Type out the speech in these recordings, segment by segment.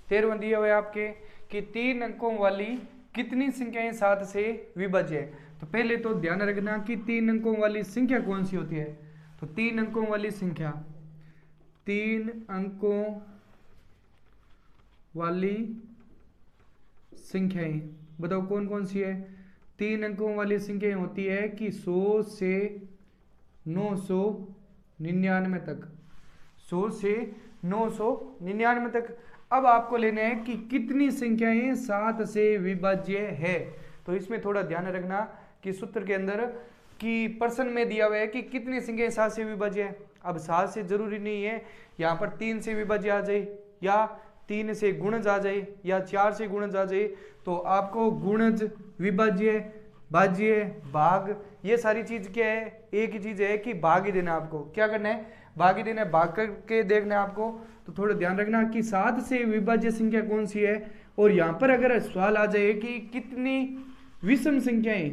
13वां दिया हुआ है आपके कि 3 अंकों वाली कितनी संख्याएं 7 से विभाज्य है। तो पहले तो ध्यान रखना कि 3 अंकों वाली संख्या कौन सी होती है। तो 3 अंकों वाली संख्या, 3 अंकों वाली संख्याएं बताओ कौन कौन सी है। 3 अंकों वाली संख्याएं होती है कि 100 से 999 तक, 100 से 999 तक। अब आपको लेना है कि कितनी संख्याएं 7 से विभाज्य है। तो इसमें थोड़ा ध्यान रखना कि सूत्र के अंदर कि प्रश्न में दिया हुआ है कि कितनी संख्याएं 7 से विभाज्य है। अब 7 से जरूरी नहीं है, यहाँ पर 3 से विभाज्य आ जाए या 3 से गुणज आ जाए या 4 से गुणज आ जाए। तो आपको गुणज, विभाज्य, भाज्य, भाग, ये सारी चीज क्या है, एक ही चीज है कि भाग ही देना। आपको क्या करना है, भाग ही देना है, भाग करके देखना है आपको। तो थोड़ा ध्यान रखना कि 7 से विभाज्य संख्या कौन सी है। और यहाँ पर अगर सवाल आ जाए कि कितनी विषम संख्याएं,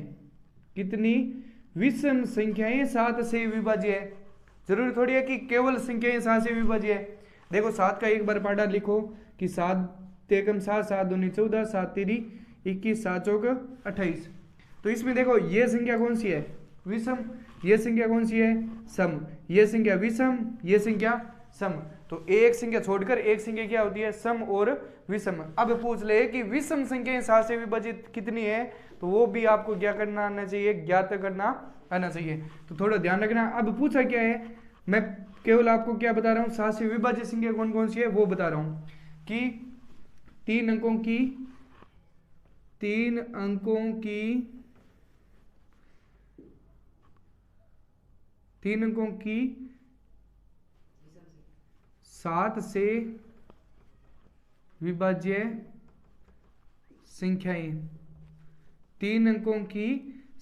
कितनी विषम संख्याएं 7 से विभाज्य है, जरूरी थोड़ी है कि केवल संख्याएं 7 से विभाज्य है। देखो 7 का एक बार पार्ट लिखो कि 7 एकम 7, 7 दूनी 14, 7 तीरी 21, 7 चौक 28। तो इसमें देखो ये संख्या कौन सी है, विषम, ये संख्या कौन सी है, सम, ये संख्या विषम, ये संख्या सम। तो एक संख्या छोड़कर एक संख्या क्या होती है, सम और विषम। अब पूछ ले कि विषम संख्याएं 7 से विभाजित कितनी है, तो वो भी आपको क्या करना आना चाहिए, ज्ञात करना आना चाहिए। तो थोड़ा ध्यान रखना। अब पूछा क्या है, मैं केवल आपको क्या बता रहा हूँ, 7 से विभाज्य संख्या कौन कौन सी है वो बता रहा हूँ कि 3 अंकों की 7 से विभाज्य संख्याएं, 3 अंकों की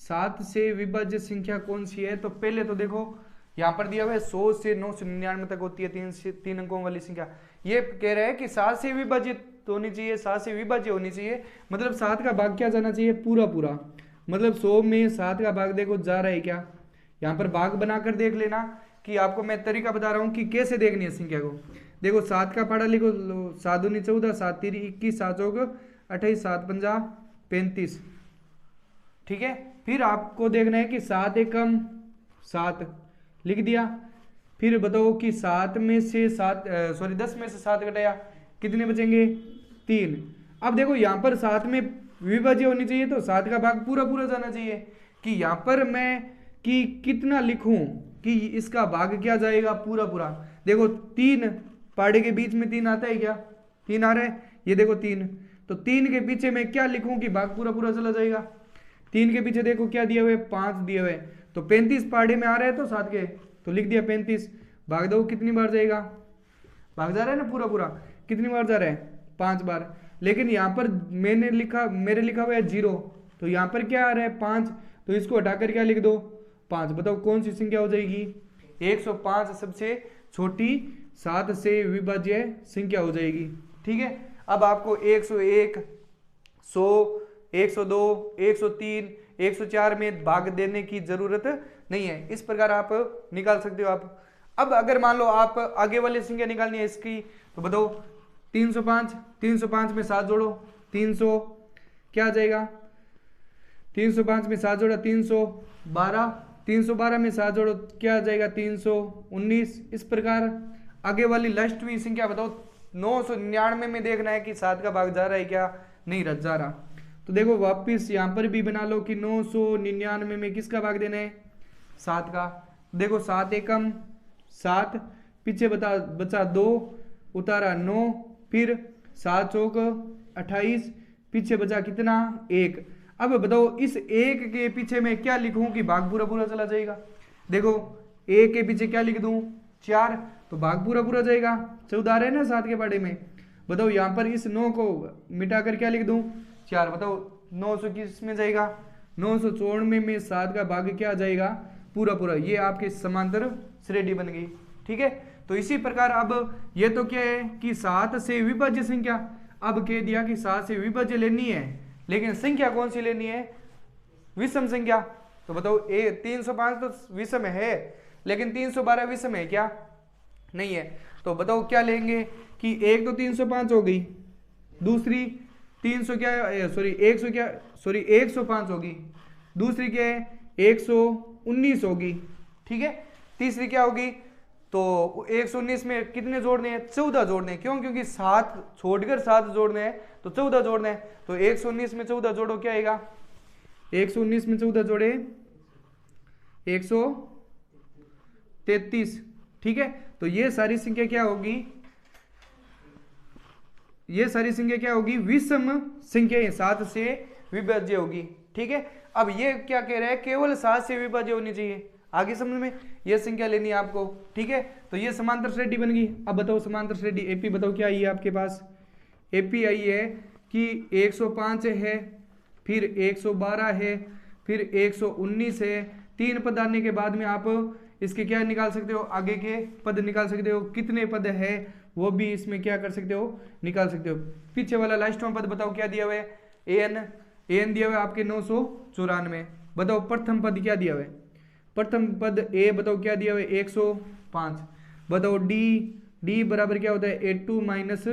7 से विभाज्य संख्या कौन सी है। तो पहले तो देखो यहाँ पर दिया हुआ है 100 से 999 तक होती है 3 अंकों वाली संख्या। ये कह रहा है कि 7 से विभाजित होनी चाहिए, 7 से विभाज्य होनी चाहिए, मतलब 7 का भाग क्या जाना चाहिए, पूरा पूरा। मतलब 100 में 7 का भाग देखो जा रहा है क्या, यहाँ पर भाग बनाकर देख लेना कि आपको मैं तरीका बता रहा हूँ कि कैसे देखनी है संख्या को। देखो 7 का पाड़ा लिखो, 7 दूनी 14, 7 तीरी 21, 7 चौक 28, 7 पंजा 35। ठीक है, फिर आपको देखना है कि 7 एकम 7 लिख दिया। फिर बताओ कि 10 में से 7 घटाया कितने बचेंगे, 3। अब देखो यहाँ पर 7 में विभाज्य होनी चाहिए तो 7 का भाग पूरा पूरा जाना चाहिए। कि यहाँ पर मैं कि कितना लिखूं कि इसका भाग क्या जाएगा, पूरा पूरा। देखो 3 पाड़े के बीच में 3 आता है क्या, 3 आ रहा है, ये देखो 3। तो 3 के पीछे मैं क्या लिखूं कि भाग पूरा पूरा चला जाएगा। 3 के पीछे देखो क्या दिया हुआ है, 5 दिया हुआ है। तो 35 पाड़े में आ रहा है तो 7 के, तो लिख दिया 35। भाग दो कितनी बार जाएगा, भाग जा रहा है ना पूरा पूरा, कितनी बार जा रहा है, 5 बार। लेकिन यहाँ पर मेरे लिखा हुआ है 0, तो यहाँ पर क्या आ रहा है 5, तो इसको हटाकर क्या लिख दो 5। बताओ कौन सी संख्या हो जाएगी, 105 सबसे छोटी 7 से विभाज्य संख्या हो जाएगी। ठीक है, अब आपको 101, 100, 102, 103, 104 में भाग देने की जरूरत नहीं है। इस प्रकार आप निकाल सकते हो आप। अब अगर मान लो आप आगे वाली संख्या निकालनी है इसकी, तो बताओ 305 में 7 जोड़ो, 300 क्या आ जाएगा, 305 में 7 जोड़ा 312, 312 में 7 जोड़ो क्या आ जाएगा 319। इस प्रकार आगे वाली लास्टवी संख्या बताओ 999 में देखना है कि 7 का भाग जा रहा है क्या, नहीं जा रहा। तो देखो वापिस यहाँ पर भी बना लो कि 999 में किसका भाग देना है, 7 का। देखो 7 एकम 7, पीछे बचा 2, उतारा 9, फिर 7 चौक 28, पीछे बचा कितना 1। अब बताओ इस 1 के पीछे मैं क्या लिखूं कि भाग पूरा पूरा चला जाएगा। देखो 1 के पीछे क्या लिख दूं 4, तो भाग पूरा पूरा जाएगा। 14 आ रहा है ना 7 के पाड़े में। बताओ यहाँ पर इस 9 को मिटाकर क्या लिख दूं 4। बताओ 900 किस में जाएगा, 994 में 7 का भाग क्या जाएगा, पूरा पूरा। ये आपके समांतर श्रेणी बन गई। ठीक है, तो इसी प्रकार अब ये तो क्या है कि 7 से विभाज्य संख्या। अब कह दिया कि 7 से विभाज्य लेनी है, लेकिन संख्या कौन सी लेनी है, विषम संख्या। तो बताओ 305 तो विषम है, लेकिन 312 विषम है क्या, नहीं है। तो बताओ क्या लेंगे कि 1 तो 305 हो गई, दूसरी 300 क्या है, सॉरी 100 क्या, सॉरी 105 होगी। दूसरी क्या है 119 होगी। ठीक है, तीसरी क्या होगी, तो 119 में कितने जोड़ने हैं, 14 जोड़ने हैं। क्यों, क्योंकि 7 छोड़कर 7 जोड़ने हैं तो 14 जोड़ने हैं। तो 119 में 14 जोड़ो, क्या आएगा, 119 में 14 जोड़े 133। ठीक है, तो ये सारी संख्या क्या होगी, ये सारी संख्या क्या होगी, विषम संख्या 7 से विभाज्य होगी। ठीक है, अब ये क्या कह रहा है, केवल 7 से विभाज्य होनी चाहिए। आगे समझ में, ये संख्या लेनी है आपको। ठीक है, तो ये समांतर श्रेणी बन गई। अब बताओ समांतर श्रेणी एपी बताओ क्या आई है आपके पास, एपी आई है कि 105 है, फिर 112 है, फिर 119 है। 3 पद आने के बाद में आप इसके क्या निकाल सकते हो, आगे के पद निकाल सकते हो। कितने पद है वो भी इसमें क्या कर सकते हो, निकाल सकते हो। पीछे वाला लास्टवां पद बताओ क्या दिया हुआ है, एन दिया हुआ है आपके 994। बताओ प्रथम पद क्या दिया हुआ है, प्रथम पद ए बताओ क्या दिया हुआ है 105। बताओ डी बराबर क्या होता है A2 माइनस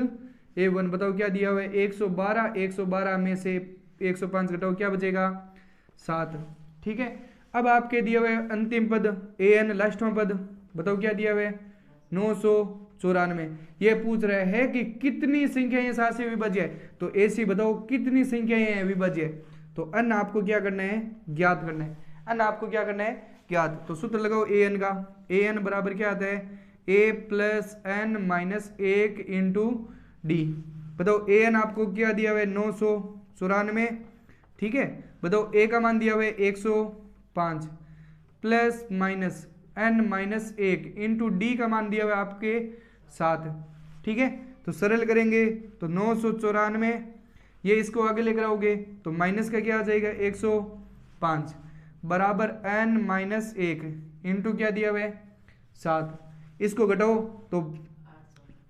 A1। बताओ क्या दिया हुआ है 112। 112 में से 105 घटाओ क्या बचेगा 7। ठीक है, अब आपके दिया हुआ है अंतिम पद an लास्टवां पद बताओ क्या दिया हुआ है 994। ये पूछ रहा है कि कितनी संख्याएं 7 से विभाज्य है, तो ऐसी बताओ कितनी संख्याएं हैं विभाज्य है। तो अन आपको क्या करना है, ज्ञात करना है। अन आपको क्या करना है, ज्ञात। तो सूत्र लगाओ an का, an बराबर क्या आता है a plus n minus 1 into D. बताओ an आपको क्या दिया हुआ है 994। ठीक है, बताओ a का मान दिया हुआ है 105 plus minus n minus 1 into D का मान दिया हुआ है आपके 7। ठीक है, तो सरल करेंगे तो 994, ये इसको आगे लेकर आओगे तो माइनस का क्या आ जाएगा 105 बराबर n माइनस 1 इंटू क्या दिया हुआ है 7। इसको घटाओ तो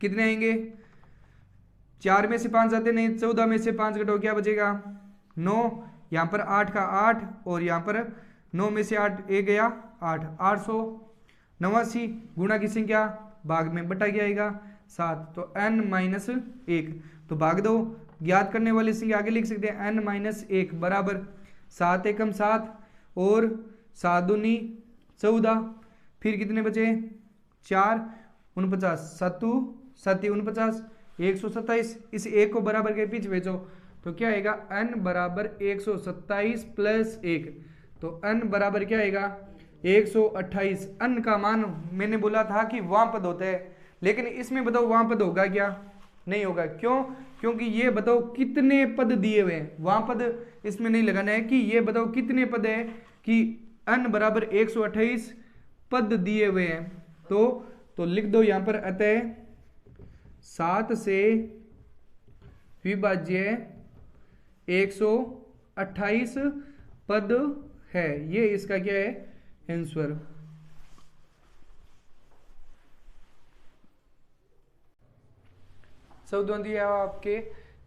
कितने आएंगे, 4 में से 5 जाते नहीं, 14 में से 5 घटाओ क्या बचेगा 9। यहाँ पर 8 का 8 और यहाँ पर 9 में से 8 एक गया 8, 889 गुणा की संख्या भाग में बटा क्या आएगा 7। तो n माइनस 1 तो भाग दो, ज्ञात करने वाली संख्या आगे लिख सकते हैं n माइनस 1 बराबर 7 एकम 7 और 7 दूनी 14, फिर कितने बचे 4 49 7 7 49 127। इस एक को बराबर के पीछे भेजो तो क्या आएगा n बराबर 127 प्लस 1। तो n बराबर क्या आएगा 128। n का मान मैंने बोला था कि वहां पद होता है, लेकिन इसमें बताओ वहां पद होगा क्या, नहीं होगा। क्यों, क्योंकि ये बताओ कितने पद दिए हुए हैं, वहां पद इसमें नहीं लगाना है। कि ये बताओ कितने पद है, कि n बराबर 128 पद दिए हुए हैं। तो लिख दो यहां पर अतः 7 से विभाज्य 128 पद है। ये इसका क्या है आंसर। शब्दों दिया आपके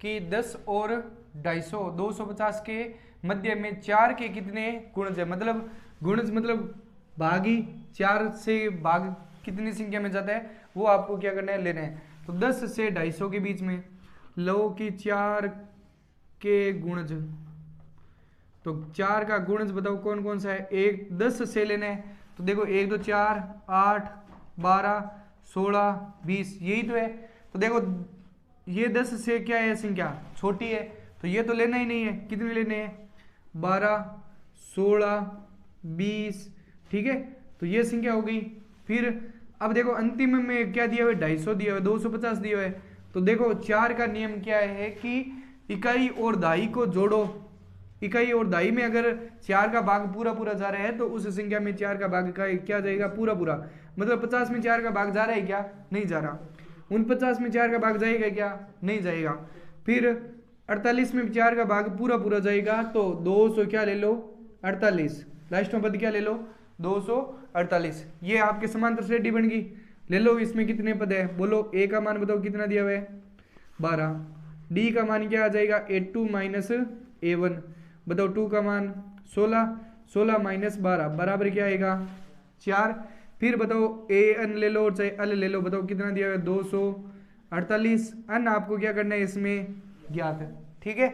कि 10 और 250 250 के मध्य में 4 के कितने गुणज है। मतलब गुणज मतलब भागी, 4 से भाग कितनी संख्या में जाता है वो आपको क्या करना है, लेना है। तो 10 से 250 के बीच में लो कि 4 के गुणज, तो 4 का गुणज बताओ कौन कौन सा है। 10 से लेना है तो देखो 1 2 4 8 12 16 20 यही तो है। तो देखो ये 10 से क्या है संख्या छोटी है, तो ये तो लेना ही नहीं है। कितने लेने हैं 12 16 20। ठीक है, तो ये संख्या हो गई। फिर अब देखो अंतिम में क्या दिया हुआ है 250 दिया हुआ है, 250 दिया हुआ है। तो देखो 4 का नियम क्या है कि इकाई और दाई को जोड़ो। इकाई और दाई में अगर 4 का भाग पूरा पूरा जा रहा है तो उस संख्या में 4 का भाग का क्या जाएगा पूरा पूरा। मतलब 50 में 4 का भाग जा रहा है क्या, नहीं जा रहा। 49 में 4 का भाग जाएगा क्या, नहीं जाएगा। फिर 48 में 4 का भाग पूरा पूरा जाएगा तो 200 क्या ले लो 48, लास्ट में पद क्या ले लो 248। ये आपके समांतर श्रेणी बन गई। ले लो इसमें कितने पद है, बोलो a का मान बताओ कितना दिया हुआ है 12, d का मान क्या आ जाएगा A2 माइनस A1। बताओ 2 का मान 16, 16 माइनस 12 बराबर क्या आएगा 4। फिर बताओ an ले लो और चाहे l ले लो, बताओ कितना दिया हुआ है 248। n आपको क्या करना है इसमें ज्ञात है। ठीक है,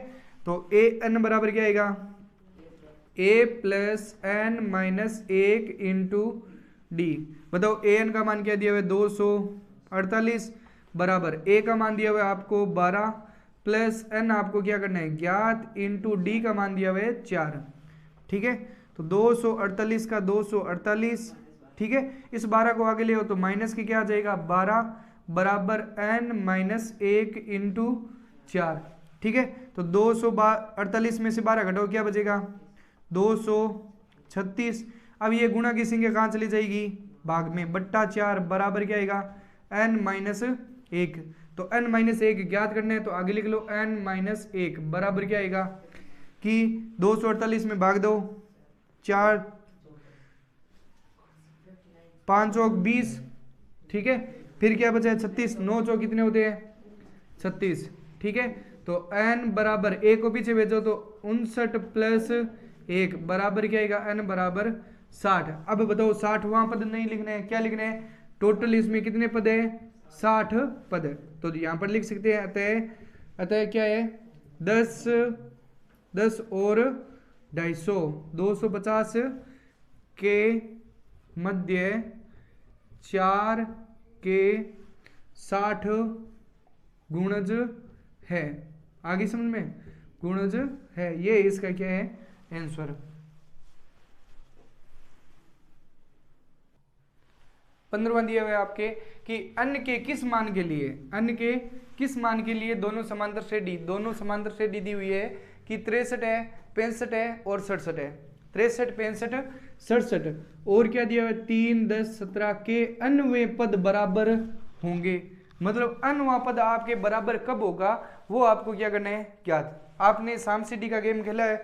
तो ए एन बराबर क्या आएगा, A plus N minus 1 into D. बताओ ए एन का मान क्या दिया हुआ है 248 बराबर ए का मान दिया हुआ है आपको 12 प्लस एन आपको क्या करना है ज्ञात इंटू डी का मान दिया हुआ है 4। ठीक है, तो 248 का 248। ठीक है, इस 12 को आगे ले हो तो माइनस की क्या आ जाएगा 12 बराबर एन माइनस 1 इंटू 4। ठीक है, तो 248 में से 12 घटाओ क्या बचेगा 236। अब ये गुणा की संख्या कहाँ चली जाएगी भाग में, बट्टा 4 बराबर क्या आएगा n माइनस 1। तो n माइनस 1 ज्ञात करने हैं तो आगे लिख लो n माइनस 1 बराबर क्या आएगा कि 248 में भाग दो 4 5 चौक 20। ठीक है, फिर क्या बचा है 36, 9 चौक कितने होते हैं 36। ठीक है, तो n बराबर a को पीछे भेजो तो 59 प्लस 1 बराबर क्या आएगा n बराबर 60। अब बताओ 60 वहां पद नहीं लिखने हैं, क्या लिखने हैं टोटल इसमें कितने पद है 60 पद है। तो यहाँ पर लिख सकते हैं अतः क्या है 10 और 250 250 के मध्य 4 के 60 गुणज है। आगे समझ में गुणज है, ये इसका क्या है आंसर। 15वां दिया हुआ है आपके कि अन्य के किस मान के लिए, अन्य के किस मान के लिए दोनों समांतर श्रेणी दी हुई है कि 63 है 65 है और 67 है। 63 65 67 और क्या दिया हुआ है 3 10 17 के अन्य पद बराबर होंगे। मतलब अन्य पद आपके बराबर कब होगा वो आपको क्या करना है ज्ञात। आपने साम सीढ़ी का गेम खेला है,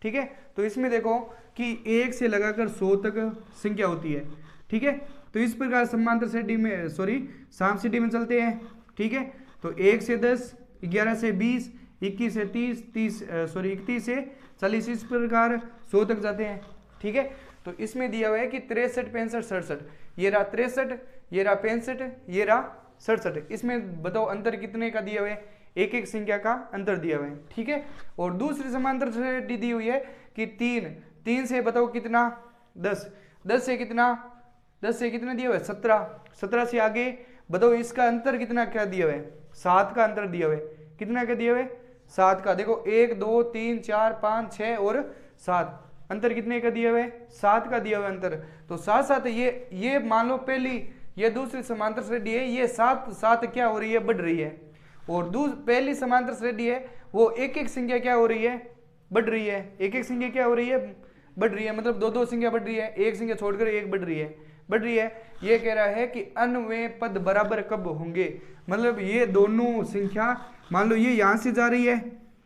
ठीक है, तो इसमें देखो कि 1 से लगाकर 100 तक संख्या होती है। ठीक है, तो इस प्रकार समांतर श्रेणी में साम सीढ़ी में चलते हैं। ठीक है, तो 1 से 10 11 से 20 21 से 30 31 से 40 इस प्रकार 100 तक जाते हैं। ठीक है, तो इसमें दिया हुआ है कि 63 65 67 ये रहा 63 ये रहा 65 ये रहा 67। इसमें बताओ अंतर कितने का दिया हुआ है, एक एक संख्या का अंतर दिया हुआ है। ठीक है, और दूसरी समांतर श्रेणी दी हुई है कि 3 से बताओ कितना 10 से कितना दिया हुआ है 17 से आगे बताओ इसका अंतर कितना क्या दिया हुआ है 7 का अंतर दिया हुआ है। कितना का दिया हुआ है 7 का। देखो 1 2 3 4 5 6 और 7 अंतर कितने का दिया हुआ है 7 का दिया हुआ अंतर। तो साथ साथ ये मान लो पहली ये दूसरी समांतर श्रेणी है, ये 7 क्या हो रही है बढ़ रही है, और पहली समांतर श्रेणी है वो एक एक संख्या क्या हो रही है बढ़ रही है, एक एक संख्या क्या हो रही है बढ़ रही है, मतलब दो संख्या बढ़ रही है, एक संख्या छोड़कर एक बढ़ रही है। ये कह रहा है कि अन्य पद बराबर कब होंगे, मतलब ये दोनों संख्या मान लो ये यहां से जा रही है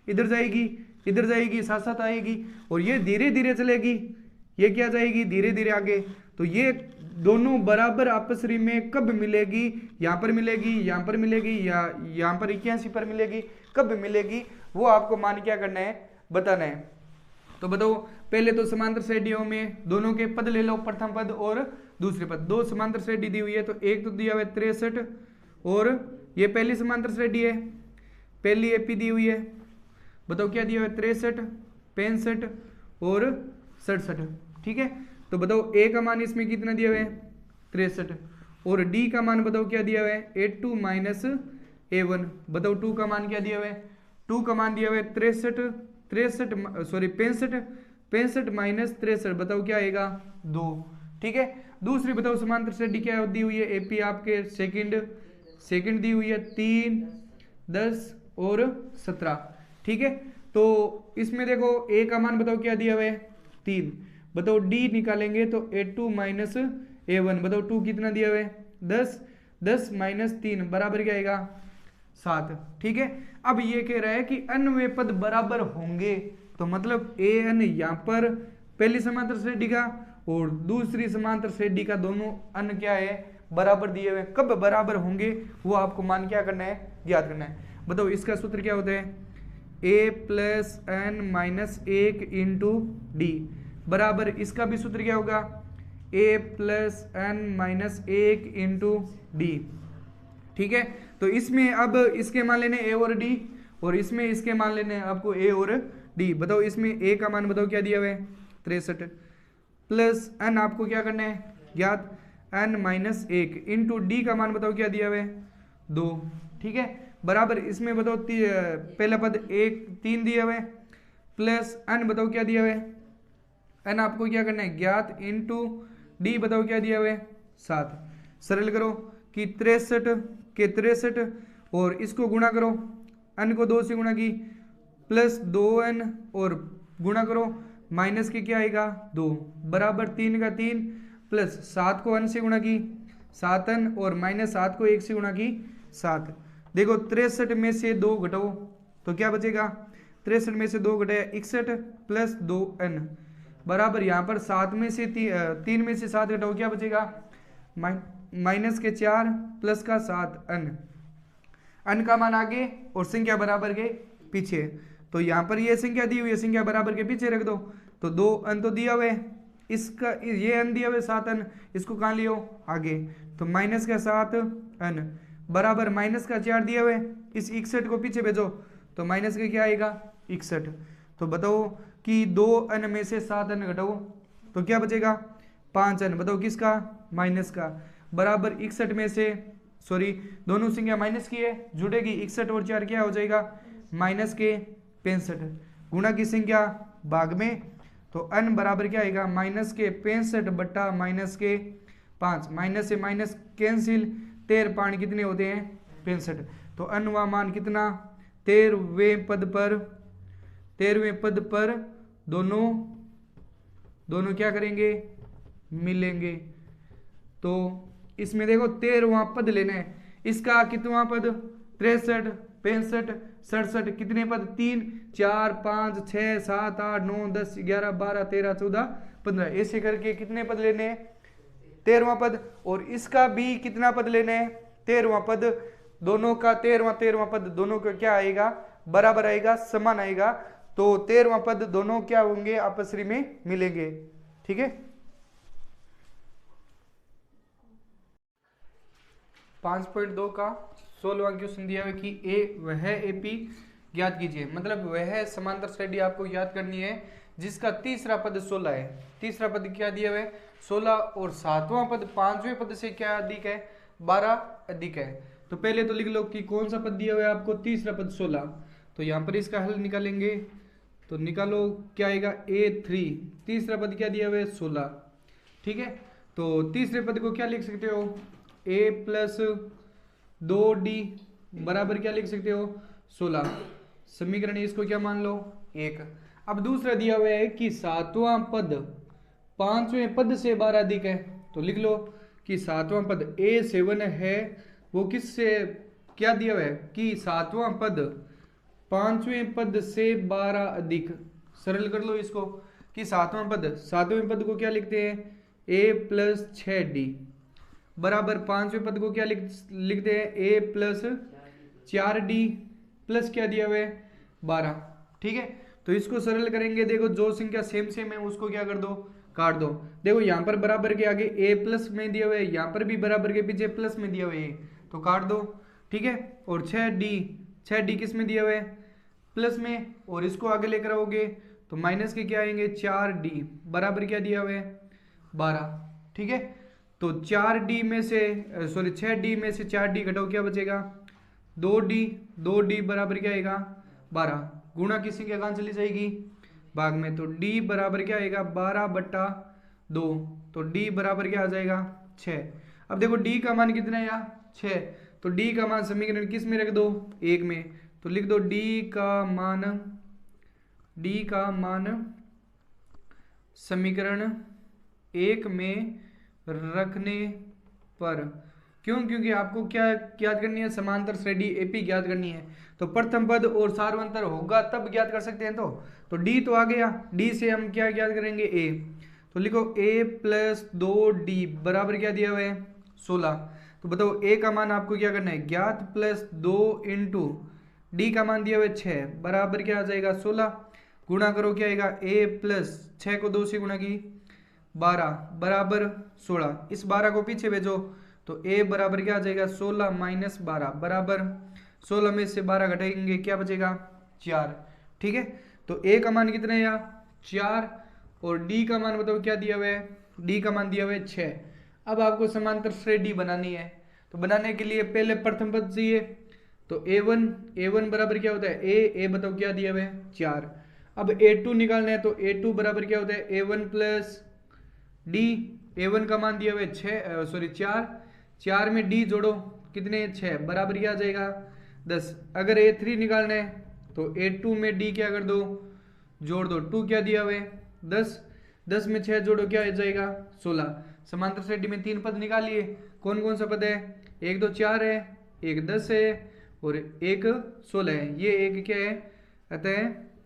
इधर जाएगी साथ साथ आएगी, और ये धीरे धीरे चलेगी, ये क्या जाएगी धीरे धीरे आगे। तो ये दोनों बराबर आपस में कब मिलेगी, यहाँ पर मिलेगी यहाँ पर मिलेगी या यहाँ पर 81 पर मिलेगी, कब मिलेगी वो आपको मान क्या करना है बताना है। तो बताओ पहले तो समांतर श्रेणियों में दोनों के पद ले लो, प्रथम पद और दूसरे पद। दो समांतर श्रेणी दी हुई है तो एक तो दिया हुआ है 63 और ये पहली समांतर श्रेणी है, पहली एपी दी हुई है। बताओ क्या दिया हुआ है 63 65 और 67। ठीक है, तो बताओ ए का मान इसमें कितना दिया हुआ है 63 और डी का मान बताओ क्या दिया हुआ है 82 माइनस A1। बताओ 2 का मान क्या दिया हुआ है, 2 का मान दिया हुआ है 65 माइनस 63 बताओ क्या आएगा 2। ठीक है, दूसरी बताओ समांतर श्रेणी क्या दी हुई है एपी आपके सेकंड दी हुई है 3 10 और 17। ठीक है, तो इसमें देखो ए का मान बताओ क्या दिया हुआ है 3। बताओ डी निकालेंगे तो 82 माइनस A1 बताओ 2 कितना दिया हुआ है 10 माइनस 3 बराबर क्या आएगा 7। ठीक है, अब ये कह रहा है कि अन्य पद बराबर होंगे, तो मतलब ए एन यहाँ पर पहली समांतर श्रेणी का और दूसरी समांतर श्रेणी का दोनों अन्य क्या है बराबर दिए हुए, कब बराबर होंगे वो आपको मान क्या करना है ज्ञात करना है। बताओ इसका सूत्र क्या होता है a plus N minus 1 into D बराबर इसका भी सूत्र क्या होगा a plus N minus 1 into D. ठीक है, तो इसमें अब इसके मान लेने a और d और इसमें इसके मान लेने हैं आपको ए और डी। बताओ इसमें ए का मान बताओ क्या दिया हुआ है 63 प्लस एन आपको क्या करना है ज्ञात एन माइनस 1 इंटू डी का मान बताओ क्या दिया हुआ है 2। ठीक है बराबर इसमें बताओ पहला पद 3 दिया हुआ है प्लस एन बताओ क्या दिया हुआ है एन आपको क्या करना है ज्ञात इंटू डी बताओ क्या दिया हुआ है 7। सरल करो कि 63 के 63 और इसको गुणा करो एन को 2 से गुणा की प्लस 2n और गुणा करो माइनस के क्या आएगा 2 बराबर 3 का 3 प्लस 7 को n से गुणा की 7n और माइनस 7 को 1 से गुणा की 7। देखो 63 में से 2 घटाओ तो क्या बचेगा 63 में से 2 घटाया 61 प्लस 2n बराबर यहाँ पर 7 में से 3 में से 7 घटाओ क्या बचेगा माइनस के 4 प्लस का 7n n का मान आगे और संख्या बराबर के पीछे। तो यहाँ पर ये संख्या दी हुई है संख्या बराबर के पीछे रख दो तो 2n तो दिया हुआ है इसका ये n दिया हुआ है 7n इसको कहाँ लियो आगे तो माइनस का 7n बराबर माइनस का 4 दिया हुआ है इस 61 को पीछे भेजो तो माइनस का क्या आएगा 61। तो बताओ कि 2n में से 7n घटाओ तो क्या बचेगा 5n बताओ किसका माइनस का बराबर 61 में से सॉरी दोनों संख्या माइनस की है जुड़ेगी 61 और 4 क्या हो जाएगा माइनस के 65 गुणा की संख्या भाग में तो n बराबर क्या आएगा माइनस के 65 बट्टा माइनस के 5 माइनस से माइनस कैंसिल 13 पानी कितने होते हैं 65। तो n वा मान कितना 13वें पद पर दोनों क्या करेंगे मिलेंगे। तो इसमें देखो 13वां पद लेना है इसका कितवा पद 63 65 67 कितने पद 3 4 5 6 7 8 9 10 11 12 13 14 15 ऐसे करके कितने पद लेने हैं 13वां पद और इसका भी कितना पद लेने हैं 13वां पद दोनों का 13वां पद दोनों का क्या आएगा बराबर आएगा समान आएगा। तो 13वां पद दोनों क्या होंगे आपस में मिलेंगे। ठीक है 5.2 का 16वां क्वेश्चन दिया हुआ कि ए वह एपी ज्ञात कीजिए। मतलब वह समांतर श्रेणी आपको याद करनी है जिसका तीसरा पद 16 है। तीसरा पद क्या दिया हुआ है 16 और 7वां पद 5वें पद से क्या अधिक है 12 अधिक है। तो पहले तो लिख लो कि कौन सा पद दिया हुआ है आपको तीसरा पद 16। तो यहाँ पर इसका हल निकालेंगे तो निकालो क्या आएगा A3 तीसरा पद क्या दिया हुआ है 16। ठीक है तो तीसरे पद को क्या लिख सकते हो a प्लस 2d बराबर क्या लिख सकते हो 16 समीकरण इसको क्या मान लो 1। अब दूसरा दिया हुआ है कि 7वां पद 5वें पद से 12 अधिक है। तो लिख लो कि 7वां पद A7 है वो किससे क्या दिया हुआ है कि 7वां पद 5वें पद से 12 अधिक। सरल कर लो इसको कि 7वें पद को क्या लिखते हैं a प्लस 6d बराबर 5वें पद को क्या लिखते हैं a प्लस 4d प्लस क्या दिया हुआ है 12। ठीक है तो इसको सरल करेंगे देखो जो संख्या सेम है उसको क्या कर दो काट दो। देखो यहाँ पर बराबर के आगे a प्लस में दिया हुआ है यहाँ पर भी बराबर के पीछे प्लस में दिया हुआ है तो काट दो। ठीक है और 6d किस में दिया हुआ है प्लस में और इसको आगे लेकर आओगे तो माइनस के क्या आएंगे 4d बराबर क्या दिया हुआ है 12। ठीक है तो 6d में से 4d घटाओ क्या बचेगा 2d बराबर क्या आएगा 12 गुणा की संख्या कहाँ चली जाएगी भाग में तो d बराबर क्या आएगा 12/2 तो d बराबर क्या आ जाएगा 6। अब देखो d का मान कितना है यहाँ 6 तो d का मान समीकरण किस में रख दो 1 में तो लिख दो d का मान समीकरण 1 में रखने पर क्योंकि आपको क्या ज्ञात करनी है समांतर श्रेणी एपी ज्ञात करनी है। तो प्रथम पद और सार्वंतर होगा तब ज्ञात कर सकते हैं। तो d तो आ गया d से हम क्या ज्ञात करेंगे a तो लिखो a प्लस 2d बराबर क्या दिया हुआ है 16। तो बताओ a का मान आपको क्या करना है ज्ञात प्लस 2 इंटू d का मान दिया हुआ है 6 बराबर क्या आ जाएगा 16 गुणा करो क्या आएगा a प्लस 6 को 2 से गुणा की 12 बराबर 16 इस 12 को पीछे भेजो तो a बराबर क्या आ जाएगा 16 माइनस 12 बराबर 16 में से 12 घटाएंगे क्या बचेगा 4। ठीक है, तो ए का मान कितना है यहाँ 4 और डी का मान बताओ क्या दिया हुआ है, डी का मान दिया हुआ है 6। अब आपको समांतर श्रेणी बनानी है, तो बनाने के लिए पहले प्रथम पद चाहिए, तो a1 बराबर क्या होता है ए बताओ क्या दिया हुआ है 4। अब a2 निकालना है, तो a2 बराबर क्या होता है a1 प्लस डी, a1 का मान दिया हुआ है 4 में डी जोड़ो कितने 6 बराबर क्या आ जाएगा 10। अगर a3 निकालना है तो a2 में डी क्या कर दो जोड़ दो, 2 क्या दिया हुआ है 10 में 6 जोड़ो क्या हो जाएगा 16। समांतर श्रेणी में 3 पद निकालिए, कौन कौन सा पद है, एक 2 4 है, एक 10 है और एक 16 है, ये एक क्या है, अतः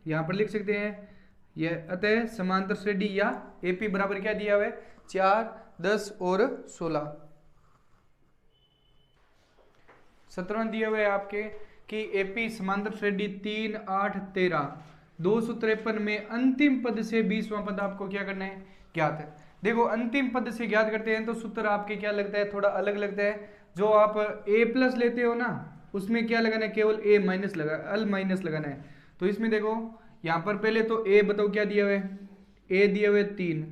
यहाँ पर लिख सकते हैं यह अतः समांतर श्रेणी या एपी बराबर क्या दिया हुआ है 4 10 और 16। 17वां दिया हुआ है आपके कि एपी समांतर श्रेणी 3 8 13 253 में अंतिम पद से 20वां पद आपको क्या करना है ज्ञात है। देखो अंतिम पद से ज्ञात करते हैं तो सूत्र आपके क्या लगता है थोड़ा अलग लगता है, जो आप a प्लस लेते हो ना उसमें क्या लगाना है केवल a माइनस लगाना है। तो इसमें देखो यहाँ पर पहले तो a बताओ क्या दिया हुआ है, a दिया हुआ है 3,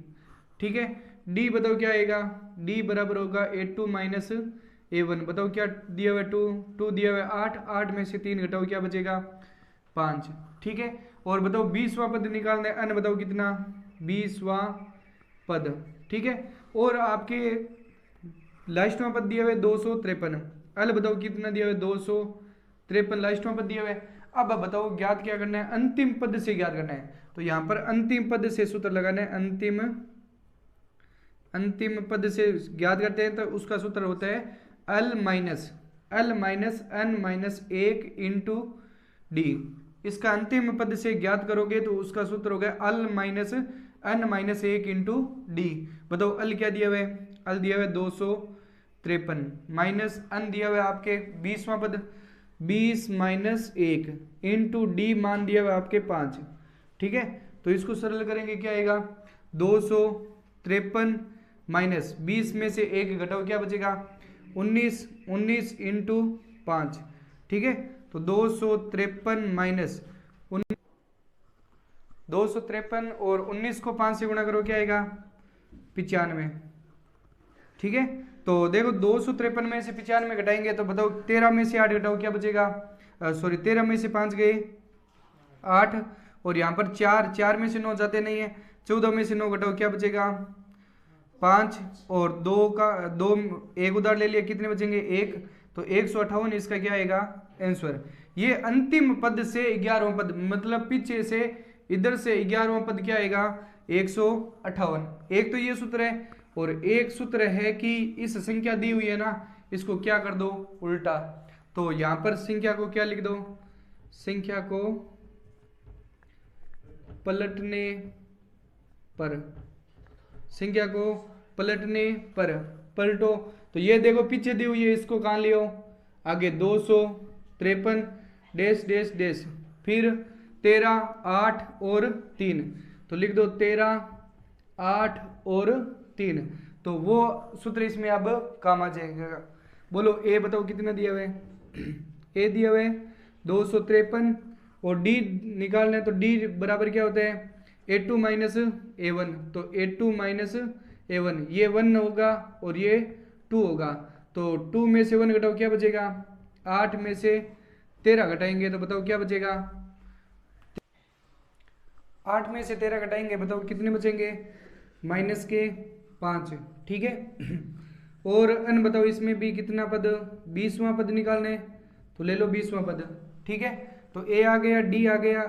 ठीक है, d बताओ क्या आएगा, d बराबर होगा a2 माइनस a1, बताओ क्या दिया हुआ है 2 दिया हुआ है 8 में से 3 घटाओ क्या बचेगा 5, ठीक है। और बताओ 20वां पद निकालना है, अन बताओ कितना 20वां पद, ठीक है। और आपके लास्टवां पद दिया हुआ है 253, अल बताओ कितना दिया हुआ है 253 लास्टवां पद दिया हुआ है। अब बताओ ज्ञात क्या करना है, अंतिम पद से ज्ञात करना है, तो यहां पर अंतिम पद से सूत्र लगाना है, अंतिम पद से ज्ञात करते हैं तो उसका सूत्र होता है L minus N minus 1 into D. इसका अंतिम पद से ज्ञात करोगे तो उसका सूत्र होगा L minus N minus 1 into D. बताओ अल क्या दिया हुआ है, अल दिया हुआ है 253 माइनस अन दिया हुआ है आपके 20वां पद 20 माइनस 1 इंटू डी मान दिया हुआ है आपके 5, ठीक है। तो इसको सरल करेंगे क्या आएगा 253 माइनस 20 में से 1 घटाओ क्या बचेगा 19 इंटू 5, ठीक है। तो 253 माइनस 253 और 19 को 5 से गुणा करो क्या आएगा 95, ठीक है। तो देखो 253 में से 95 घटाएंगे तो बताओ 13 में से 8 घटाओ क्या बचेगा, 13 में से 5 गए 8 और यहाँ पर 4 में से 9 जाते नहीं है, 14 में से 9 घटाओ क्या बचेगा 5 और 2 एक उधार ले लिया कितने बचेंगे 1, तो 158 इसका क्या आएगा आंसर। ये अंतिम पद से 11वां पद मतलब पीछे से इधर से 11वां पद क्या आएगा 158। एक तो ये सूत्र है और एक सूत्र है कि इस संख्या दी हुई है ना इसको क्या कर दो उल्टा, तो यहां पर संख्या को क्या लिख दो, संख्या को पलटने पर, संख्या को पलटने पर पलटो। तो ये देखो पीछे दी हुई है इसको कहां लियो आगे 253 डैश डैश डैश फिर 13 8 और 3, तो लिख दो 13 8 और 3, तो वो सूत्र इसमें अब काम आ जाएगा। बोलो ए बताओ कितना दिया हुआ है, ए दिया हुआ है 253 और डी निकालना है तो डी बराबर क्या होता है a2 माइनस a1, तो a2 माइनस a1 ये 1 होगा और ये 2 होगा, तो 2 में से 1 घटाओ क्या बचेगा 8 में से 13 घटाएंगे तो बताओ क्या बचेगा 8 में से 13 घटाएंगे बताओ कितने बचेंगे माइनस के 5, ठीक है। और अन बताओ इसमें भी कितना पद 20वां पद निकालना है तो ले लो 20वां पद, ठीक है। तो ए आ गया डी आ गया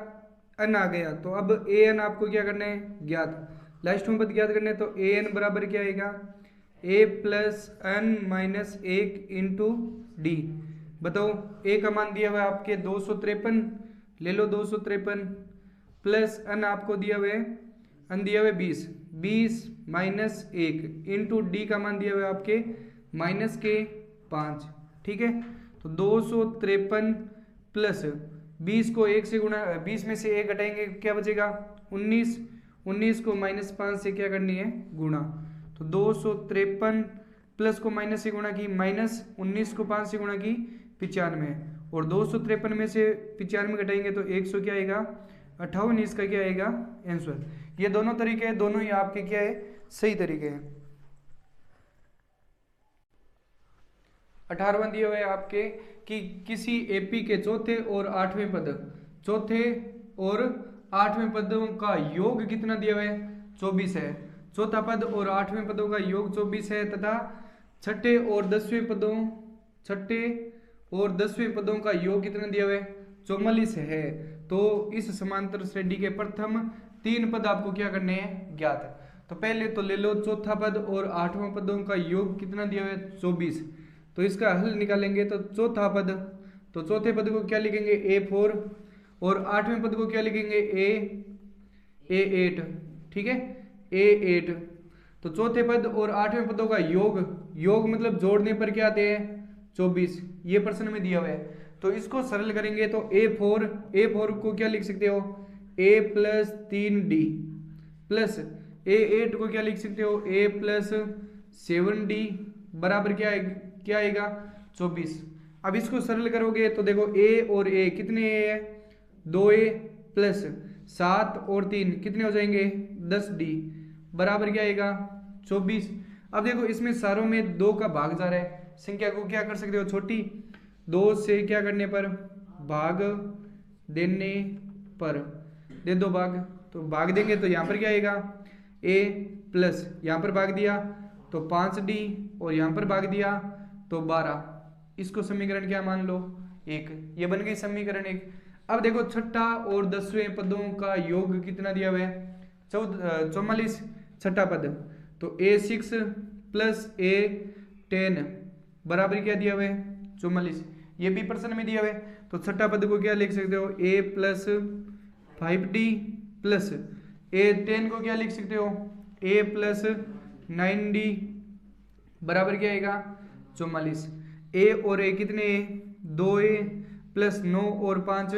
अन आ गया, तो अब ए एन आपको क्या करना है ज्ञात, लास्ट में पद ज्ञात करना है, तो ए एन बराबर क्या आएगा A plus N minus 1 into D. बताओ ए का मान दिया हुआ है आपके 253, ले लो 253 प्लस अन आपको दिया हुआ है अन दिया हुआ है 20 माइनस 1 इंटू डी का मान दिया हुआ है आपके माइनस के 5, ठीक है। तो 253 प्लस 20 को 1 से गुणा 20 में से 1 घटाएंगे क्या बचेगा 19 को माइनस 5 से क्या करनी है गुणा, तो 253 प्लस को माइनस से गुणा की माइनस 19 को 5 से गुणा की 95 और 253 में से 95 घटाएंगे तो 100 क्या आएगा 58, इसका क्या आएगा आंसर। ये दोनों तरीके हैं, दोनों ही आपके क्या है सही तरीके हैं। 18वां दिया हुआ है आपके कि किसी एपी के चौथे और आठवें पदों का योग कितना दिया हुआ है 24 है। चौथा पद और आठवें पदों का योग 24 है तथा छठे और दसवें पदों का योग कितना दिया हुआ है 44 है। तो इस समांतर श्रेणी के प्रथम 3 पद आपको क्या करने हैं ज्ञात। तो पहले तो ले लो चौथा पद और आठवां पदों का योग कितना दिया हुआ है 24। तो इसका हल निकालेंगे तो चौथा पद, तो चौथे पद को क्या लिखेंगे A4 और आठवें पद को क्या लिखेंगे A8, ठीक है A8। तो चौथे पद और आठवें पदों का योग मतलब जोड़ने पर क्या आते हैं 24, ये प्रश्न में दिया हुआ है। तो इसको सरल करेंगे तो A4 को क्या लिख सकते हो A + 3D प्लस A8 को क्या लिख सकते हो A + 7D बराबर क्या आएगा 24। अब इसको सरल करोगे तो देखो A और A कितने A है 2A प्लस 7 और 3 कितने हो जाएंगे 10D बराबर क्या आएगा 24। अब देखो इसमें सारों में 2 का भाग जा रहा है, संख्या को क्या कर सकते हो छोटी 2 से क्या करने पर भाग देने पर दे दो भाग, तो भाग देंगे तो यहाँ पर क्या आएगा A प्लस यहाँ पर भाग दिया तो 5D और यहाँ पर भाग दिया तो 12। इसको समीकरण क्या मान लो 1, ये बन गई समीकरण 1। अब देखो छठा और 10वें पदों का योग कितना दिया हुआ है 44 छठा पद, तो A6 प्लस A10 बराबर क्या दिया हुआ है 44, ये भी प्रश्न में दिया हुआ है। तो छठा पद को क्या लिख सकते हो A + 5D प्लस A10 को क्या लिख सकते हो A + 9D बराबर क्या आएगा 44। A और A कितने 2A प्लस 9 और 5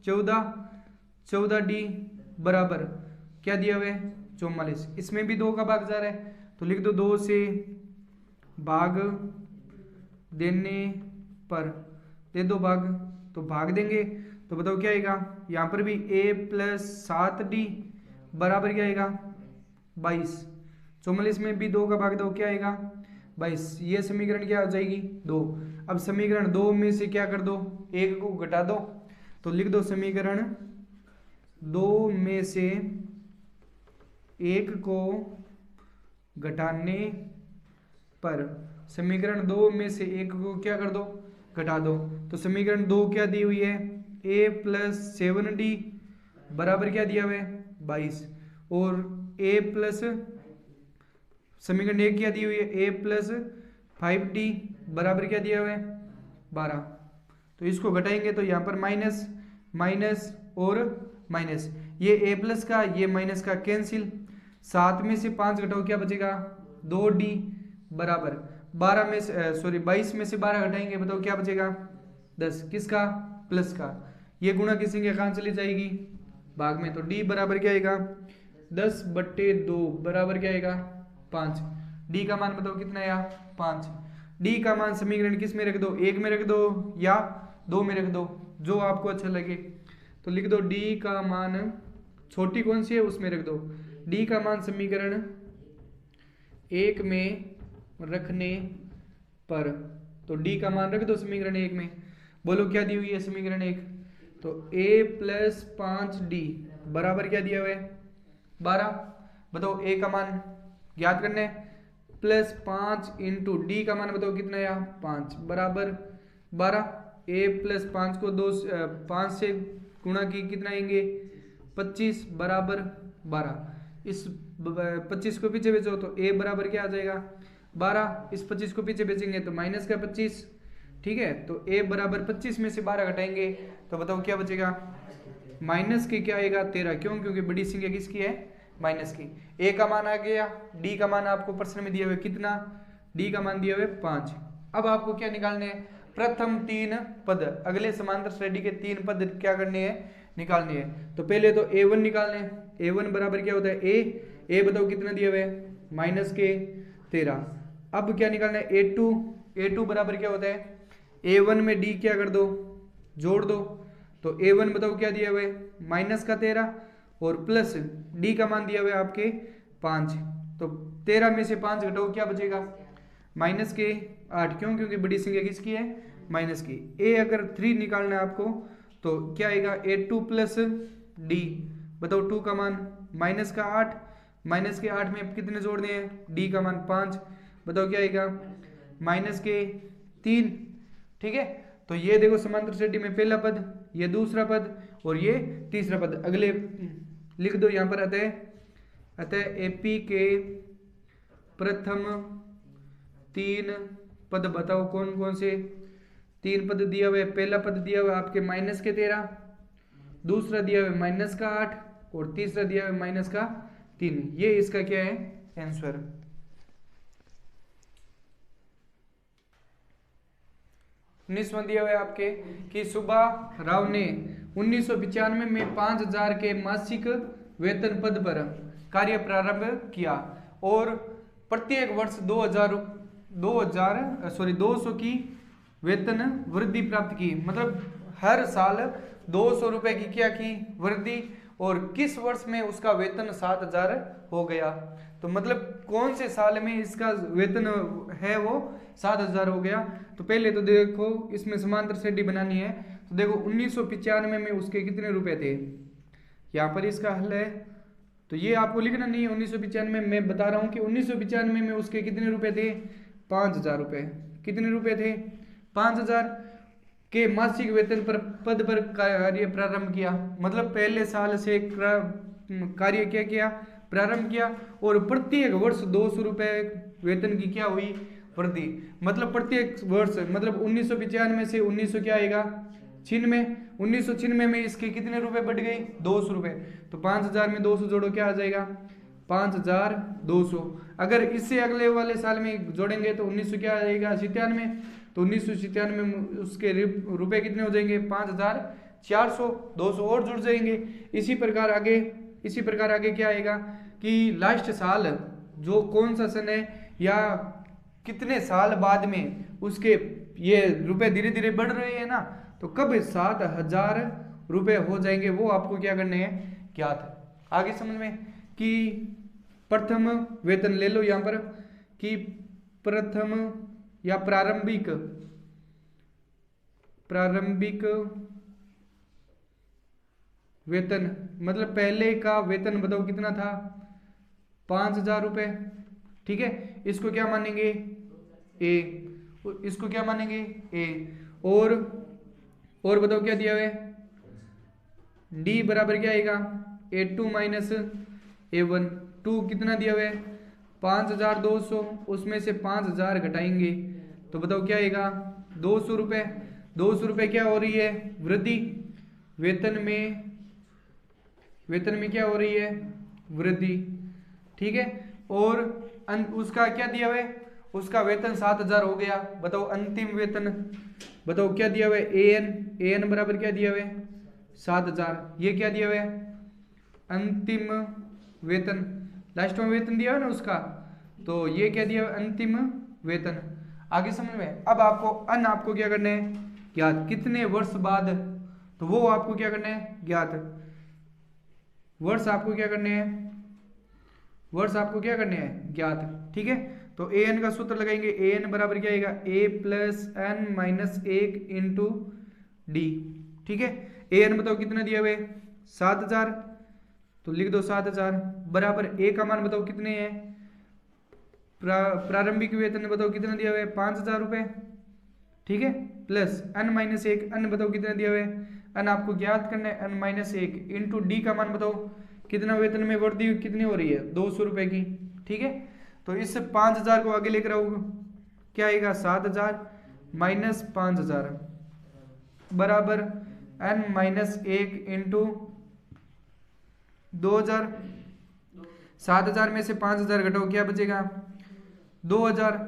14D बराबर क्या दिया हुआ है 44। इसमें भी 2 का भाग जा रहा है तो लिख दो 2 से भाग देने पर दे दो भाग, तो भाग देंगे तो बताओ क्या आएगा। यहाँ पर भी A + 7D बराबर क्या आएगा 22। 44 में भी 2 का भाग दो क्या आएगा 22। ये समीकरण क्या हो जाएगी 2। अब समीकरण 2 में से क्या कर दो 1 को घटा दो, तो लिख दो समीकरण 2 में से 1 को घटाने पर, समीकरण 2 में से 1 को क्या कर दो घटा दो। तो समीकरण 2 क्या दी हुई है A + 7D बराबर क्या दिया हुआ है 22 और A प्लस समीकरण 1 क्या दी हुई है A + 5D बराबर क्या दिया हुआ है 12। तो इसको घटाएंगे तो यहाँ पर माइनस माइनस और माइनस, ये A प्लस का ये माइनस का कैंसिल, 7 में से 5 घटाओ क्या बचेगा 2D बराबर 22 में से 12 घटाएंगे बताओ क्या बचेगा 10, किसका प्लस का। ये गुणा की संख्या कहाँ चली जाएगी भाग में, तो D बराबर क्या आएगा 10/2 बराबर क्या आएगा 5। D का मान बताओ कितना आया 5। D का मान समीकरण किस में रख दो 1 में रख दो या 2 में रख दो, जो आपको अच्छा लगे। तो लिख दो D का मान छोटी कौन सी है उसमें रख दो, D का मान समीकरण 1 में रखने पर, तो D का मान रख दो समीकरण 1 में। बोलो क्या दी हुई है समीकरण 1, तो A + 5D बराबर क्या दिया हुआ है 12। बताओ A का मान ज्ञात करना है, +5 × D का मान बताओ कितना है 5 बराबर 12। A + 5 को 5 से गुणा की कितना आएंगे 25 बराबर 12। इस 25 को पीछे भेजो तो A बराबर क्या आ जाएगा 12, इस 25 को पीछे भेजेंगे तो माइनस का 25, ठीक है। तो A बराबर 25 में से 12 घटाएंगे तो बताओ क्या बचेगा माइनस के क्या आएगा 13, क्यों क्योंकि बड़ी संख्या किसकी है माइनस की। A का मान आ गया, D का मान आपको प्रश्न में दिया हुआ कितना, D का मान दिया हुआ 5। अब आपको क्या निकालने हैं प्रथम 3 पद, अगले समांतर श्रेणी के 3 पद क्या करने हैं निकालने हैं। तो पहले तो A1 निकालने हैं, A1 बराबर क्या होता है A बताओ कितना दिया हुआ है -13। अब क्या निकालना है A2 बराबर क्या होता है A1 में D क्या कर दो जोड़ दो तो A1 बताओ क्या दिया हुआ है माइनस का 13 और प्लस D का मान दिया हुआ है आपके 5। तो 13 में से 5 घटाओ क्या बचेगा माइनस के 8। क्यों क्योंकि बड़ी संख्या किसकी है माइनस की। A अगर 3 निकालना है आपको तो क्या आएगा A2 प्लस D बताओ 2 का मान माइनस का 8 माइनस के 8 में कितने जोड़ने हैं D का मान 5 बताओ क्या आएगा माइनस के 3। ठीक है तो ये देखो समांतर श्रेणी में पहला पद ये दूसरा पद और ये तीसरा पद। अगले लिख दो यहाँ पर अतः एपी के प्रथम 3 पद बताओ कौन कौन से 3 पद दिया हुआ है। पहला पद दिया हुआ है आपके माइनस के 13 दूसरा दिया हुआ है माइनस का 8 और तीसरा दिया हुआ है माइनस का 3। ये इसका क्या है आंसर। उन्नीसवां दिया हुआ है आपके कि सुब्बा राव ने 1995 में 5000 के मासिक वेतन पद पर कार्य प्रारंभ किया और प्रत्येक वर्ष 200 की वेतन वृद्धि प्राप्त की। मतलब हर साल 200 रुपए की क्या की वृद्धि और किस वर्ष में उसका वेतन 7000 हो गया। तो मतलब कौन से साल में इसका वेतन है वो 7000 हो गया। तो पहले तो देखो इसमें समांतर श्रेणी बनानी है तो देखो 1995 में उसके कितने रुपए थे यहाँ पर इसका हल है। तो ये आपको लिखना नहीं है 1995 मैं बता रहा हूँ कि 1995 में उसके कितने रुपए थे 5000 रुपए। कितने रुपए थे 5000 के मासिक वेतन पर पद पर कार्य प्रारंभ किया। मतलब पहले साल से कार्य क्या किया प्रारंभ किया और प्रत्येक वर्ष 200 रुपए वेतन की क्या हुई वृद्धि। मतलब प्रत्येक वर्ष मतलब 1995 से 1900 क्या आएगा 1996 में इसके कितने रुपए बढ़ गए 200 रुपए। तो 5000 में 200 जोड़ो क्या आ जाएगा 5200। अगर इससे अगले वाले साल में जोड़ेंगे तो 1900 क्या आ जाएगा 97। तो 1997 में उसके रुपए कितने हो जाएंगे 5400 200 और जुड़ जाएंगे। इसी प्रकार आगे क्या आएगा कि लास्ट साल जो कौन सा सन है या कितने साल बाद में उसके ये रुपए धीरे धीरे बढ़ रहे हैं ना तो कब 7000 रुपए हो जाएंगे वो आपको क्या करने हैं ज्ञात। आगे समझ में कि प्रथम वेतन ले लो यहाँ पर कि प्रथम या प्रारंभिक वेतन मतलब पहले का वेतन बताओ कितना था 5000 रुपए। ठीक है इसको क्या मानेंगे ए इसको क्या मानेंगे ए और बताओ क्या दिया हुआ है डी बराबर क्या आएगा A2 माइनस A1। 2 कितना दिया हुआ है 5200 उसमें से 5000 घटाएंगे तो बताओ क्या आएगा 200 रुपए। 200 रुपए क्या हो रही है वृद्धि वेतन में क्या हो रही है वृद्धि। ठीक है और उसका क्या दिया हुआ है उसका वेतन 7000 हो गया। बताओ अंतिम वेतन बताओ क्या दिया हुआ है an बराबर क्या दिया हुआ है 7000। ये क्या दिया हुआ है अंतिम वेतन लास्ट में वेतन दिया हुआ है ना उसका तो ये क्या दिया हुआ है अंतिम वेतन। आगे समझ में। अब आपको क्या करना है ज्ञात कितने वर्ष बाद तो वो आपको क्या करना है ज्ञात वर्ष आपको क्या करने हैं ज्ञात। ठीक है तो an का सूत्र लगाएंगे an बराबर क्या आएगा a plus n minus 1 into D. ठीक है an बताओ कितना दिया हुआ है 7000 तो लिख दो 7000 बराबर a का मान बताओ कितने हैं प्रारंभिक वेतन बताओ कितना दिया हुआ है 5000 रुपए। ठीक है प्लस n माइनस 1 n बताओ कितना दिया हुआ है n आपको ज्ञात करना है n माइनस 1 इंटू डी का मान बताओ कितना वेतन में वृद्धि कितनी हो रही है 200 रुपए की। ठीक है तो इस 5000 को आगे लेकर आओ क्या आएगा 7000 माइनस 5000 बराबर n माइनस 1 इंटू 2000। 7000 में से 5000 घटाओ क्या बचेगा 2000।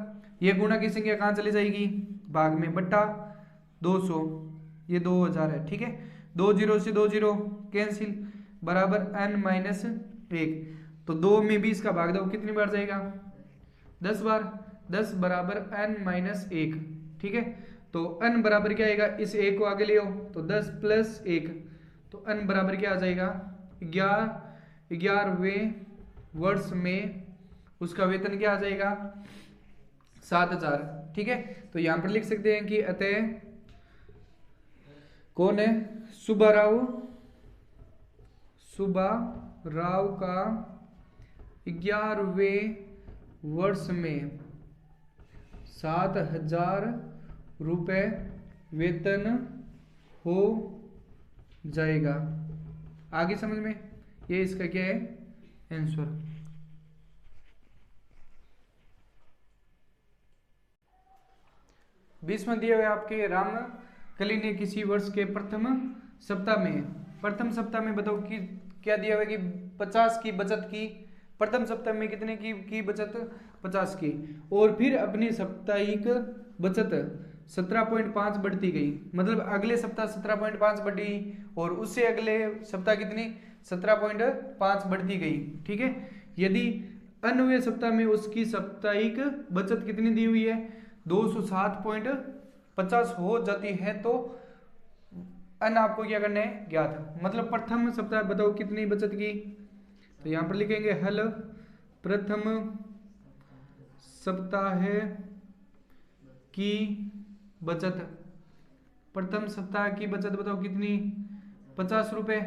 ये गुणा की संख्या कहाँ चली जाएगी भाग में बट्टा 200 ये 2000 है। ठीक है 2 0 से 2 0 कैंसिल बराबर n माइनस 1। तो 2 में 20 का भाग दो कितनी बार जाएगा 10 बार 10 बराबर n माइनस 1। ठीक है तो n बराबर क्या आएगा, इस 1 को आगे ले आओ तो 10 प्लस 1, तो n बराबर क्या आ जाएगा 11वें वर्ष में उसका वेतन क्या आ जाएगा 7,000। ठीक है, तो यहां पर लिख सकते हैं कि अतः कौन है, सुब्बा राव का 11वें वर्ष में 7,000 रुपये वेतन हो जाएगा। आगे समझ में, ये इसका क्या है आंसर। 20वां दिया हुआ आपके, रामकली ने किसी वर्ष के प्रथम सप्ताह में बताओ कि क्या दिया हुआ कि 50 की बचत की, प्रथम सप्ताह में कितने की बचत 50 की, और फिर अपनी साप्ताहिक बचत 17.5 बढ़ती गई, मतलब अगले सप्ताह 17.5 बढ़ी और उससे अगले सप्ताह कितनी 17.5 बढ़ती गई। ठीक है, यदि 9वें सप्ताह में उसकी साप्ताहिक बचत कितनी दी हुई है 207.50 हो जाती है तो अन आपको क्या करना है ज्ञात, मतलब प्रथम सप्ताह बताओ कितनी बचत की, तो यहां पर लिखेंगे हल प्रथम सप्ताह की बचत, प्रथम सप्ताह की बचत बताओ कितनी 50 रुपए,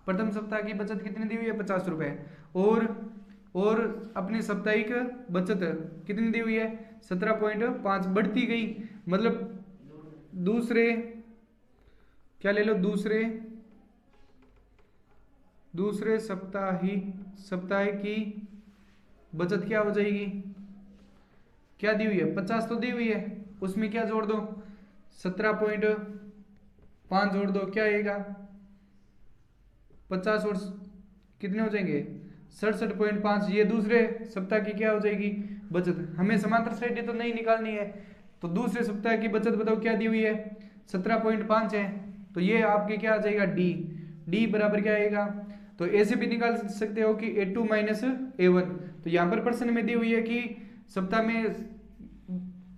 प्रथम सप्ताह की बचत कितनी दी हुई है 50 रुपए, और अपनी साप्ताहिक बचत कितनी दी हुई है 17.5 बढ़ती गई, मतलब दूसरे क्या ले लो, दूसरे सप्ताह की बचत क्या हो जाएगी, क्या दी हुई है 50 तो दी हुई है, उसमें क्या जोड़ दो 17.5 जोड़ दो, क्या आएगा 50 और कितने हो जाएंगे 67.5, ये दूसरे सप्ताह की क्या हो जाएगी बचत। हमें समांतर श्रेणी तो नहीं निकालनी है, तो दूसरे सप्ताह की बचत बताओ क्या दी हुई है 17.5 है, तो ये आपके क्या आ जाएगा डी बराबर क्या आएगा, तो ऐसे भी निकाल सकते हो कि A2 माइनस A1, तो यहाँ पर प्रश्न में दी हुई है कि सप्ताह में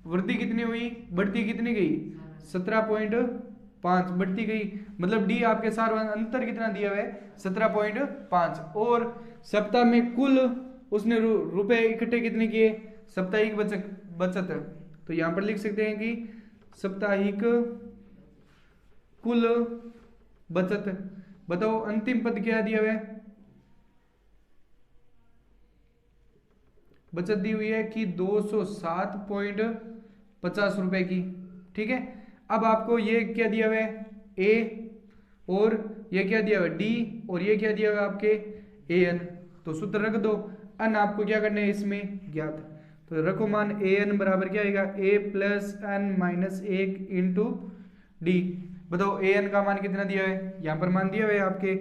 वृद्धि कितनी हुई, बढ़ती कितनी गई 17.5 बढ़ती गई, मतलब डी आपके सार अंतर कितना दिया हुआ है 17.5, और सप्ताह में कुल उसने रुपए इकट्ठे कितने किए साप्ताहिक बचत, तो यहां पर लिख सकते हैं कि साप्ताहिक कुल बचत बताओ अंतिम पद क्या दिया हुआ है, बचत दी हुई है कि 207.50 रुपए की। ठीक है, अब आपको ये क्या दिया हुआ है ए, और ये क्या दिया हुआ है डी, और ये क्या दिया हुआ है आपके एन, तो सूत्र रख दो, अन आपको क्या करना है इसमें ज्ञात, तो रखो मान ए एन बराबर क्या आएगा A plus N minus 1 into D, बताओ ए एन का मान कितना दिया है, यहाँ पर मान दिया हुआ है आपके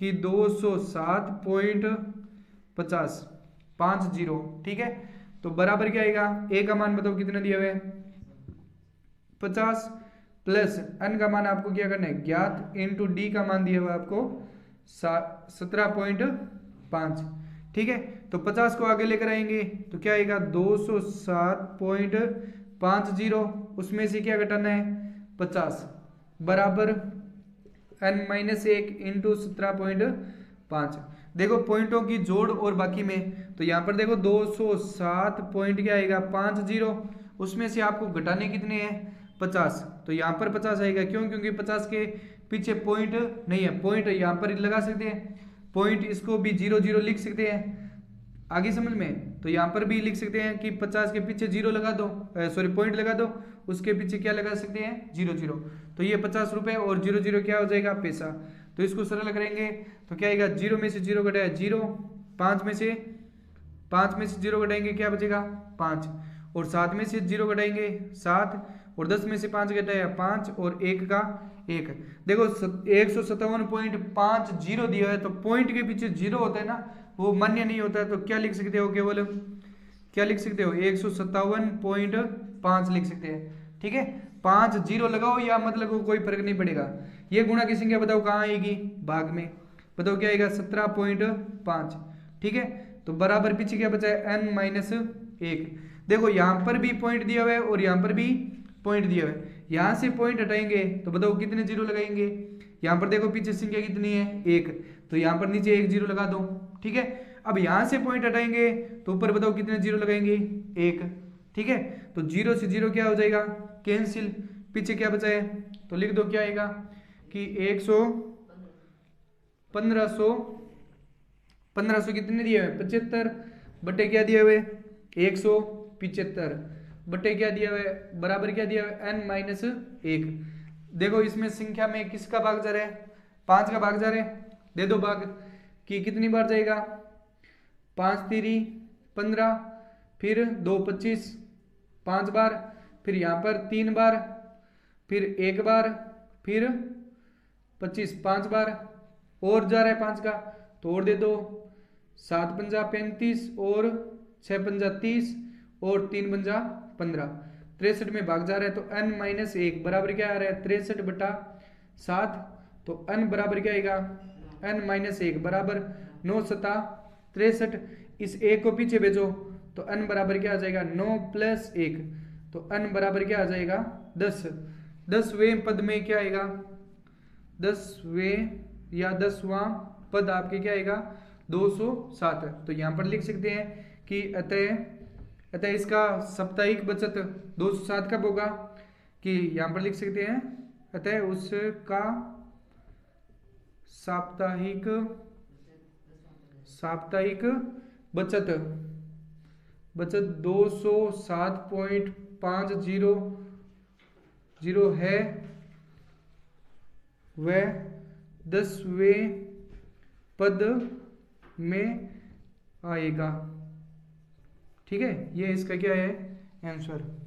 कि 207.50। ठीक है, तो बराबर क्या आएगा ए का मान बताओ कितना दिया हुआ है 50 प्लस एन का मान आपको क्या करना है ज्ञात इंटू डी का मान दिया हुआ है आपको 17.5। ठीक है, तो 50 को आगे लेकर आएंगे तो क्या आएगा 207.50, उसमें से क्या घटाना है 50 बराबर n माइनस 1 इंटू 17.5। देखो पॉइंटों की जोड़ और बाकी में, तो यहाँ पर देखो 207 पॉइंट क्या आएगा 50, उसमें से आपको घटाने कितने हैं 50, तो यहाँ पर 50 आएगा, क्यों, क्योंकि 50 के पीछे पॉइंट नहीं है, पॉइंट यहाँ पर लगा सकते हैं, पॉइंट इसको भी 0 लिख सकते हैं, आगे समझ में, तो यहाँ पर भी लिख सकते हैं कि 50 के पीछे 0 लगा दो, सॉरी पॉइंट लगा दो, उसके पीछे क्या लगा सकते हैं 0, तो ये 50 रुपए और 0 क्या हो जाएगा पैसा, तो इसको सरल करेंगे तो क्या आएगा 0 में से 0 घटाया 0, 5 में से 0 घटाएंगे क्या बचेगा 5, और 7 में से 0 घटाएंगे 7, और 10 में से 5 घटाया 5, और 1 का 1। देखो 157.50 दिया है, तो पॉइंट के पीछे 0 होता है ना, वो मान्य नहीं होता है, तो क्या लिख सकते हो, केवल क्या लिख सकते हो 157.5 लिख सकते हैं। ठीक है, 5 0 लगाओ या मतलब को कोई फर्क नहीं पड़ेगा। ये गुणा की संख्या बताओ कहाँ आएगी, भाग में, बताओ क्या आएगा 17.5। ठीक है, तो बराबर पीछे क्या बचा है n माइनस 1। देखो यहाँ पर भी पॉइंट दिया हुआ है और यहाँ पर भी पॉइंट दिया हुआ है, यहाँ से पॉइंट हटाएंगे तो बताओ कितने जीरो लगाएंगे। यहाँ पर देखो पीछे संख्या कितनी है 1, तो यहाँ पर नीचे 1 जीरो लगा दो, ठीक है। अब यहाँ से पॉइंट हटाएंगे तो ऊपर बताओ कितने जीरो लगाएंगे 1, ठीक है। तो जीरो से जीरो क्या हो जाएगा कैंसिल, पीछे क्या बचा है तो लिख दो क्या आएगा कि 1500 कितने दिए हुए 75 बटे क्या दिया हुए 175 बटे क्या दिया हुआ है बराबर क्या दिया हुआ है n-1। देखो इसमें संख्या में किसका भाग जा रहा है 5 का भाग जा रहा है, दे दो भाग कि कितनी बार जाएगा 5 3 15, फिर 2 25 5 बार, फिर यहाँ पर 3 बार, फिर 1 बार, फिर 25 5 बार, और जा रहा है 5 का तो और दे दो 7 पंजा 35 और 6 पंजा 30 और 3 पंजा 15, 63 में भाग जा रहा है तो n-1 बराबर क्या आ रहा है 63 बटा 7, तो n बराबर क्या आएगा n-1 बराबर 9 सता 63, इस 1 को पीछे भेजो तो n बराबर क्या आ जाएगा 9 + 1, तो n बराबर क्या आ जाएगा 10। 10वें पद में क्या आएगा 10वें या 10वां पद आपके क्या आएगा 207, तो यहाँ पर लिख सकते हैं कि अतः इसका साप्ताहिक बचत 207 कब होगा कि यहाँ पर लिख सकते हैं अतः उसका साप्ताहिक बचत 207.500 है, वह 10वें पद में आएगा, ठीक है। ये इसका क्या है आंसर।